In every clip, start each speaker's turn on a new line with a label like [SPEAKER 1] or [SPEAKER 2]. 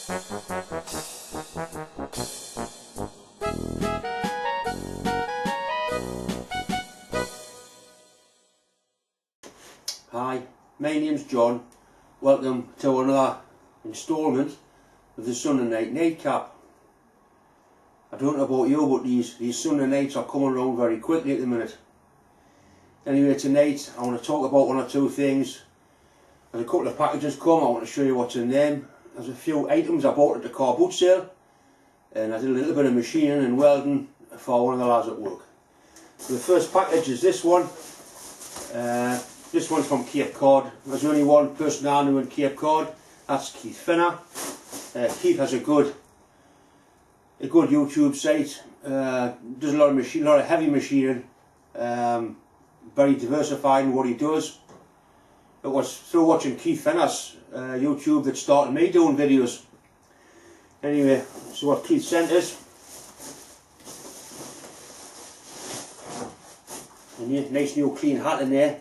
[SPEAKER 1] Hi, my name's John. Welcome to another instalment of the Sunday night nightcap. I don't know about you, but these Sunday nights are coming around very quickly at the minute. Anyway, tonight I want to talk about one or two things. There's a couple of packages come. I want to show you what's in them. There's a few items I bought at the car boot sale, and I did a little bit of machining and welding for one of the lads at work. So the first package is this one. This one's from Cape Cod. There's only one person I know in Cape Cod. That's Keith Finner. Keith has a good YouTube site. Does a lot of heavy machining. Very diversified in what he does. It was through watching Keith Finner's YouTube that started me doing videos. Anyway, so what Keith sent us. A nice new clean hat in there.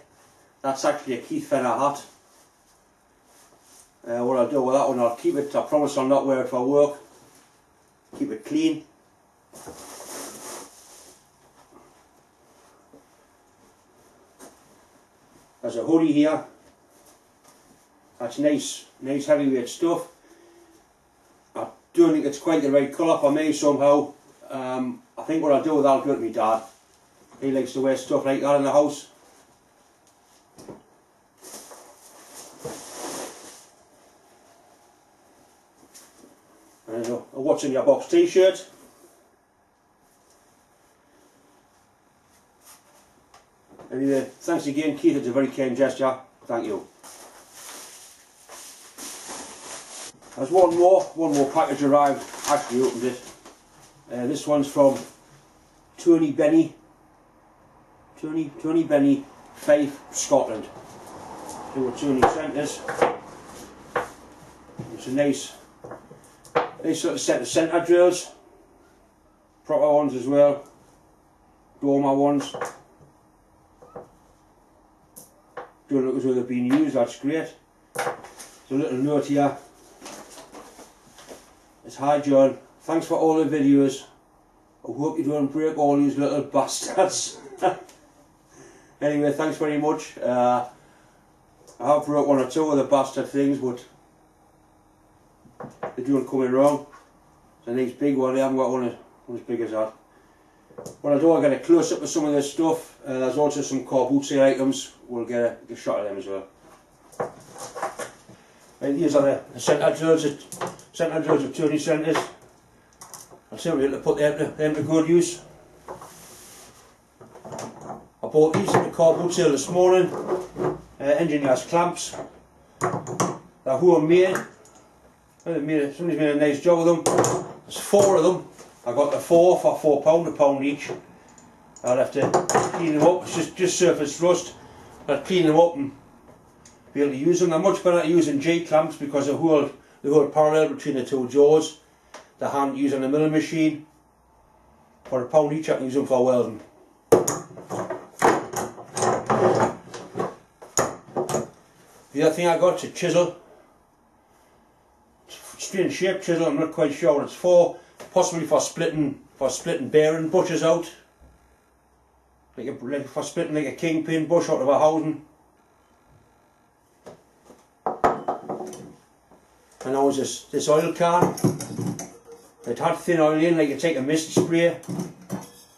[SPEAKER 1] That's actually a Keith Finner hat. What I'll do with that one, I'll keep it, I promise I'll not wear it for work. Keep it clean. There's a hoodie here. That's nice heavyweight stuff. I don't think it's quite the right colour for me somehow. I think what I'll do with that, I'll give it to my dad. He likes to wear stuff like that in the house. A What's in Your Box t-shirt. Anyway, thanks again Keith, it's a very kind gesture. Thank you. There's one more package arrived. Actually opened it. This one's from Tony Benny, 5, Scotland. See what Tony sent us. It's a nice sort of set of centre drills, proper ones as well, dormer ones. Don't look as though they've been used, that's great. There's a little note here. It's, "Hi John, thanks for all the videos. I hope you don't break all these little bastards." Anyway, thanks very much. I have broke one or two of the bastard things, but they don't come in wrong. It's a nice big one. I haven't got one as big as that. What I'll do, I'll get a close up of some of this stuff. There's also some car boot sale items. We'll get a shot of them as well. Right, these are the centre drills that Tony sent us. I'll see if we're able to put them to good use. I bought these at the car boot sale this morning. Engineer's clamps. They're homemade. Somebody's made a nice job of them. There's 4 of them. I got the 4 for £4, a pound each. I'll have to clean them up. It's just surface rust. I'll clean them up and be able to use them. They're much better at using G clamps because they hold parallel between the 2 jaws. The hand using a milling machine. For a pound each I can use them for welding. The other thing I got is a chisel. Strange shaped chisel, I'm not quite sure what it's for. Possibly for splitting bearing bushes out. Like for splitting like a kingpin bush out of a housing. And now is this oil can. It had thin oil in, like you take a mist spray.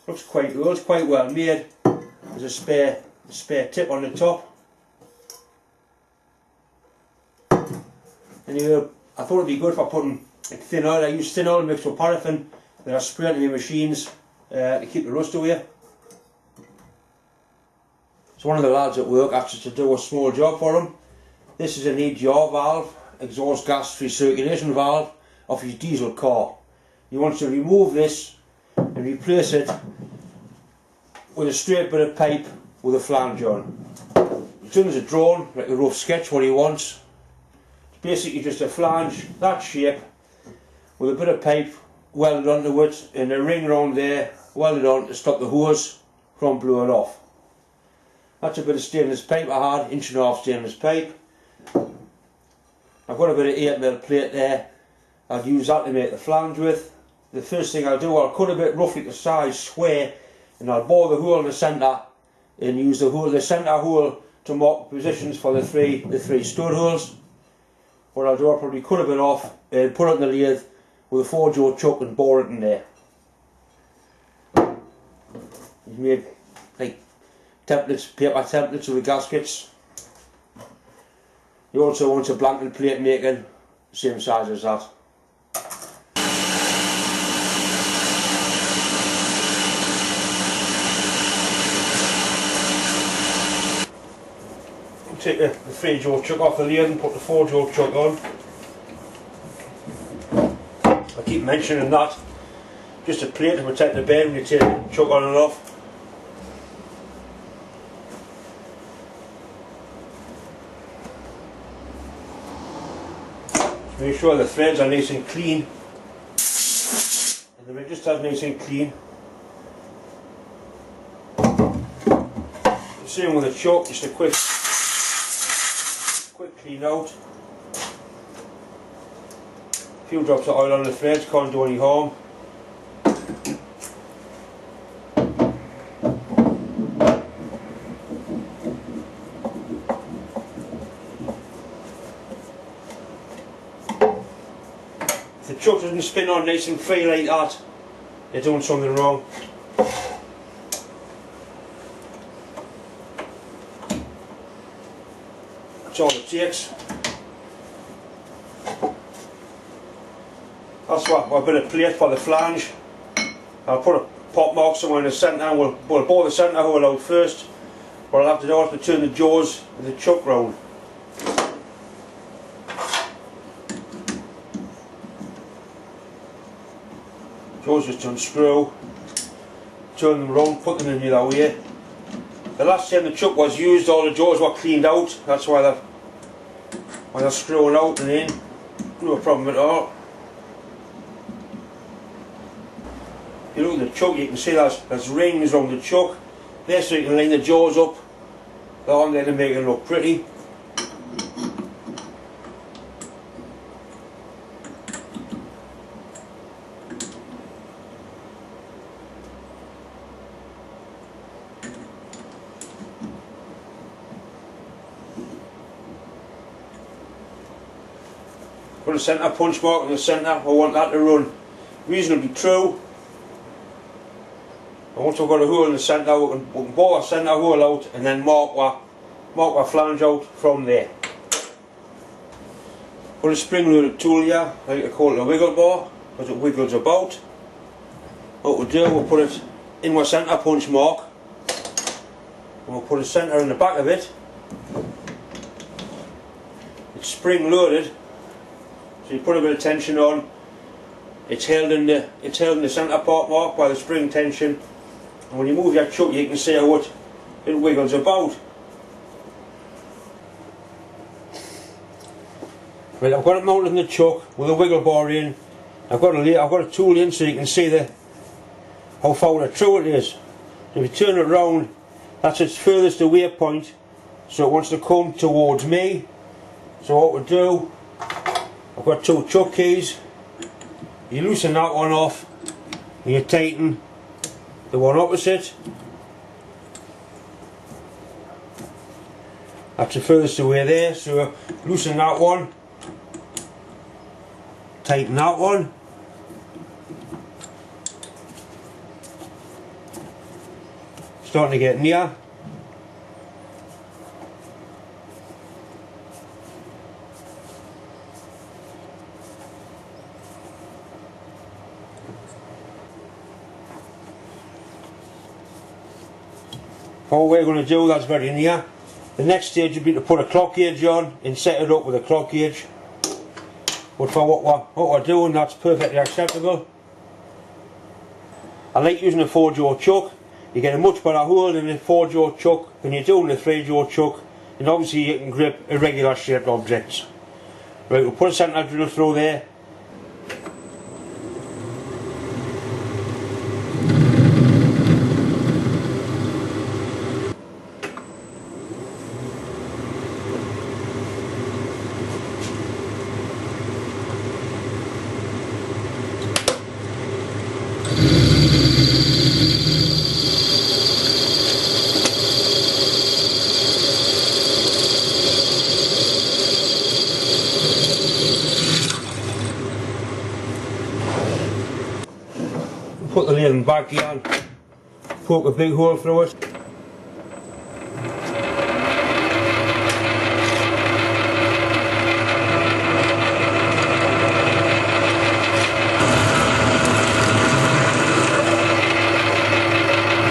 [SPEAKER 1] Looks quite good, it's quite well made. There's a spare tip on the top. Anyway, I thought it'd be good for putting like thin oil. I use thin oil mixed with paraffin that I spray into my machines to keep the rust away. So one of the lads at work asked us to do a small job for him. This is an EGR valve, exhaust gas recirculation valve, of his diesel car. He wants to remove this and replace it with a straight bit of pipe with a flange on. As soon as it's drawn, like a rough sketch what he wants. Basically just a flange, that shape, with a bit of pipe welded onto it and a ring around there welded on to stop the hose from blowing off. That's a bit of stainless pipe I had, 1.5 inch stainless pipe. I've got a bit of 8mm plate there I'd use that to make the flange with. The first thing I'll do, I'll cut a bit roughly to size square, and I'll bore the hole in the centre and use the centre hole to mark positions for the three stud holes. What I'll do, I'll probably cut a bit off and put it in the lathe with a 4-jaw chuck and bore it in there. You've made like templates, paper templates of the gaskets. You also want a blanket plate making, same size as that. Take the 3-jaw chuck off the lathe and put the 4-jaw chuck on. I keep mentioning that. Just a plate to protect the bed when you take the chuck on and off. Just make sure the threads are nice and clean. And the register is nice and clean. Same with the chuck, just a quick clean out. A few drops of oil on the threads, can't do any harm. If the chuck doesn't spin on nice and free like that, you're doing something wrong. That's all it takes. That's what a bit of plate for the flange. I'll put a pot mark somewhere in the centre and we'll bore the centre hole out first. What I'll have to do is to turn the jaws of the chuck round. Jaws just unscrew, turn them round, put them in the other way. The last time the chuck was used, all the jaws were cleaned out. That's why they're screwing out and in. No problem at all. If you look at the chuck, you can see there's rings around the chuck. There, so you can line the jaws up. They're on there to make it look pretty. Put a centre punch mark in the centre. I want that to run reasonably true. And once I've got a hole in the centre, we can bore our centre hole out and then mark our flange out from there. Put a spring-loaded tool here, I like to call it a wiggle bar, because it wiggles about. What we'll do, we'll put it in my centre punch mark, and we'll put a centre in the back of it. It's spring-loaded. So you put a bit of tension on, it's held in the centre part mark by the spring tension, and when you move your chuck you can see how it wiggles about. Right, I've got it mounted in the chuck with a wiggle bar in. I've got a tool in so you can see how far true it is. So if you turn it round, that's its furthest away point, so it wants to come towards me. So what we'll do, I've got 2 chuck keys. You loosen that one off and you tighten the one opposite. That's the furthest away there, so loosen that one, tighten that one. Starting to get near. What we're going to do, that's very near. The next stage would be to put a clock gauge on and set it up with a clock gauge. But for what we're doing, that's perfectly acceptable. I like using a 4-jaw chuck. You get a much better hold in a 4-jaw chuck than you do in a 3-jaw chuck, and obviously you can grip irregular shaped objects. Right, we'll put a centre drill through there. put the lid back here and poke a big hole through it.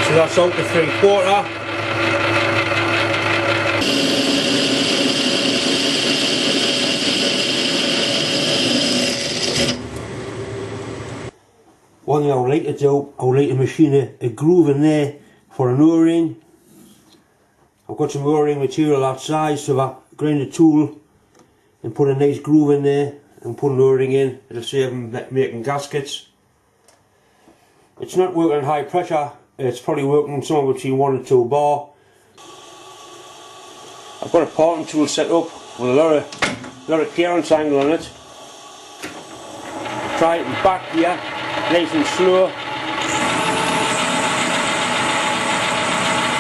[SPEAKER 1] So that's out to 3/4. One thing I would like to do, I would like to machine a groove in there for an O-ring. I've got some O-ring material that size, so I grind a tool and put a nice groove in there and put an O-ring in. It'll save them making gaskets. It's not working high pressure, it's probably working somewhere between 1 and 2 bar. I've got a parting tool set up with a lot of clearance angle on it. Try it in back here, nice and slow.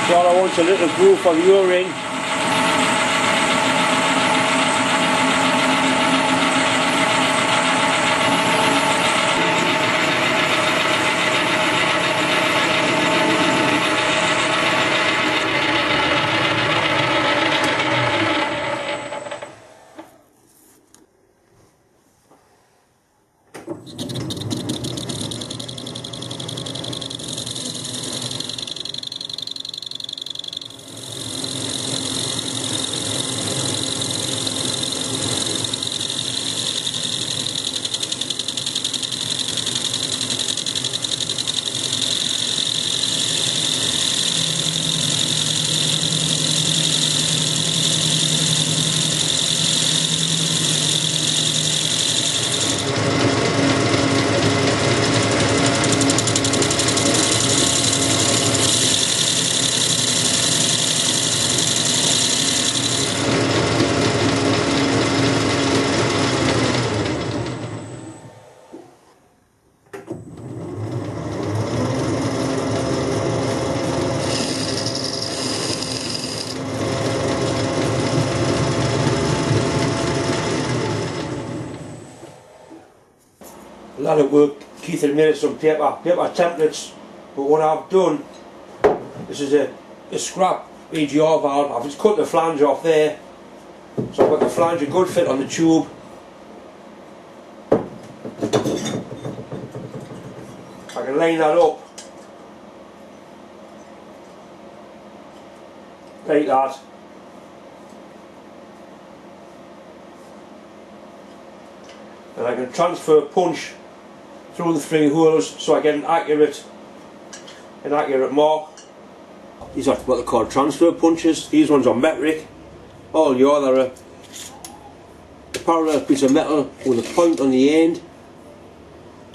[SPEAKER 1] So all I want is a little groove for the O-ring. A lot of work. Keith had made some paper templates, but what I've done, this is a scrap EGR valve. I've just cut the flange off there, so I've got the flange a good fit on the tube. I can line that up like that. And I can transfer punch through the 3 holes so I get an accurate mark. These are what they call transfer punches. These ones are metric. All the other are a parallel piece of metal with a point on the end.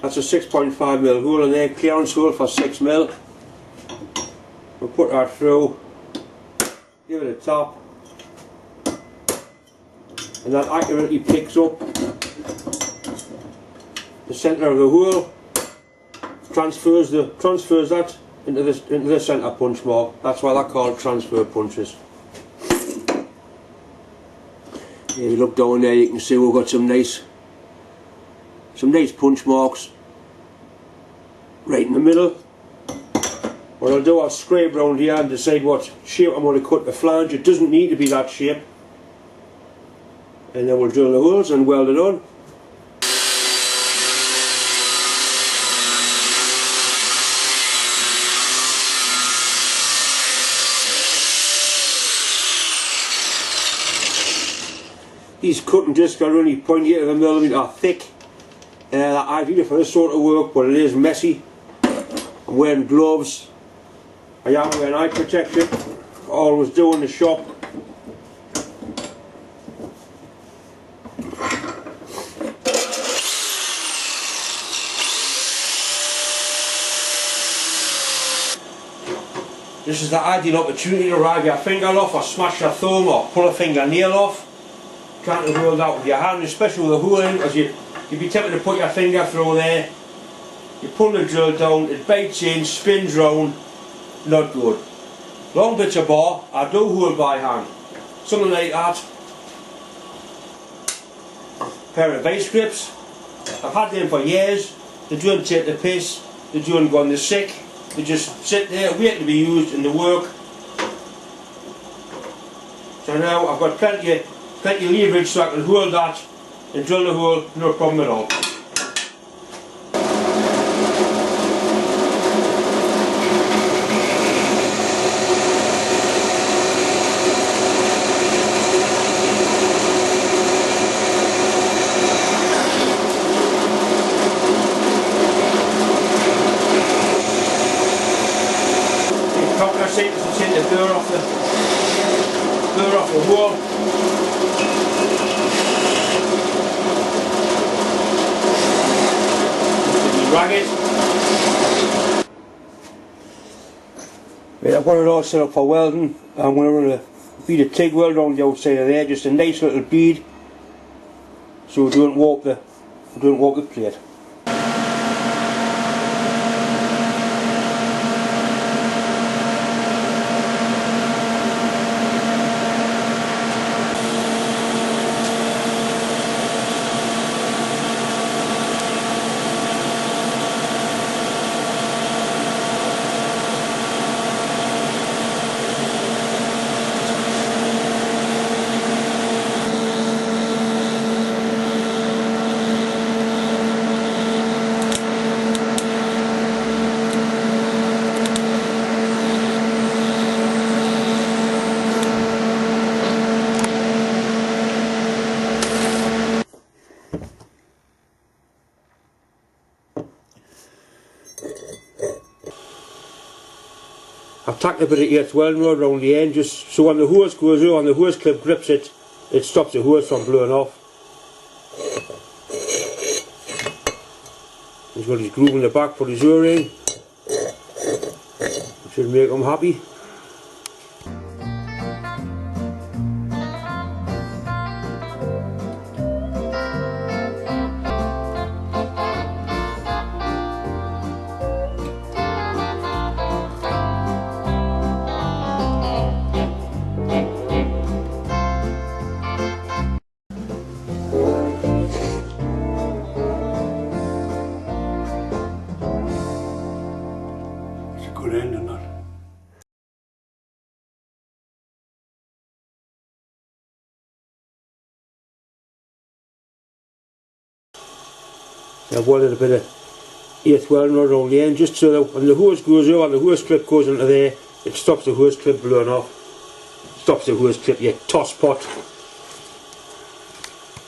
[SPEAKER 1] That's a 6.5mm hole in there, clearance hole for 6mm. We'll put that through, give it a tap, and that accurately picks up the centre of the hole, transfers that into the centre punch mark. That's why they're called transfer punches. Yeah, you look down there, you can see we've got some nice punch marks right in the middle. What I'll do, I'll scrape round here and decide what shape I'm going to cut the flange. It doesn't need to be that shape, and then we'll drill the holes and weld it on. These cutting discs are only 0.8 thick. They're ideal for this sort of work, but it is messy. I'm wearing gloves. I am wearing eye protection. Always do in the shop. This is the ideal opportunity to rag your finger off, or smash your thumb, or pull a fingernail off. Trying to hold out with your hand, especially with the hole in, because you'd be tempted to put your finger through there. You pull the drill down, it bites in, spins round, not good. Long bits of bar, I do hold by hand. Something like that. Pair of vice grips. I've had them for years. They don't take the piss. they don't go on the sick, they just sit there waiting to be used and they work. So now I've got plenty of leverage so I can hold that and drill the hole, no problem at all. Coupler seats to take the burr off the hole. Ragged. Right, I've got it all set up for welding. I'm going to run a bead of TIG weld on the outside of there, just a nice little bead, so we don't warp the plate. I've tacked a bit of 8th welding rod around the end, just so when the hose goes over and the hose clip grips it, it stops the hose from blowing off. He's got his groove in the back for his O-ring. Should make him happy.
[SPEAKER 2] Good end on that.
[SPEAKER 1] So I've welded a bit of 8th welding rod around the end, just so that when the hose goes over and the hose clip goes into there, it stops the hose clip blowing off. Stops the hose clip, your toss pot.